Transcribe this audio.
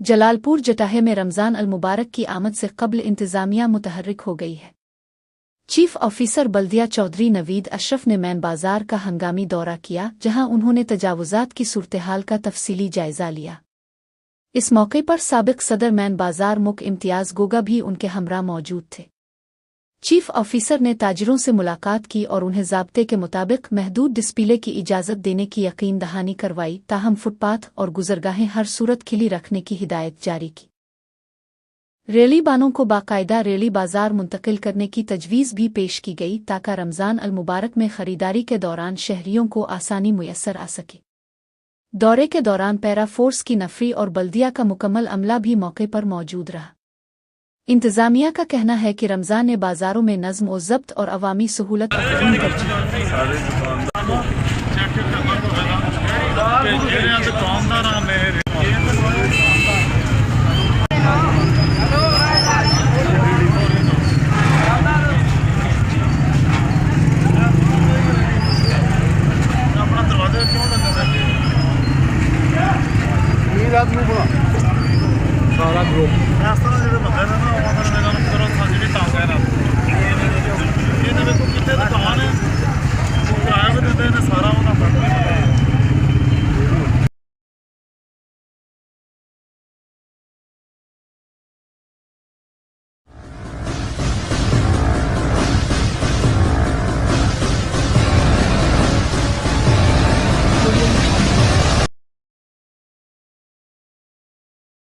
जलालपुर जटाहे में रमज़ान अल मुबारक की आमद से कब्ल इंतज़ामिया मुतहर्रिक हो गई है। चीफ ऑफिसर बल्दिया चौधरी नवीद अशरफ ने मैन बाजार का हंगामी दौरा किया, जहां उन्होंने तजावुज़ात की सूरत-ए-हाल का तफसीली जायज़ा लिया। इस मौके पर साबिक सदर मैन बाजार मुक इम्तियाज़ गोगा भी उनके हमरा मौजूद थे। चीफ ऑफिसर ने ताजिरों से मुलाकात की और उन्हें ज़ाब्ते के मुताबिक महदूद डिस्प्ले की इजाज़त देने की यकीन दहानी करवाई, ताहम फुटपाथ और गुजरगाहें हर सूरत खिली रखने की हिदायत जारी की। रेली बानों को बाकायदा रेली बाजार मुंतकिल करने की तजवीज़ भी पेश की गई, ताकि रमज़ान अल मुबारक में खरीदारी के दौरान शहरियों को आसानी मुयस्सर आ सके। दौरे के दौरान पैरा फोर्स की नफरी और बल्दिया का मुकम्मल अमला भी मौके पर मौजूद रहा। इंतज़ामिया का कहना है कि रमज़ान ने बाज़ारों में नज़्म व ज़ब्त और अवामी सहूलत अफज़म सारा ग्रुप सारा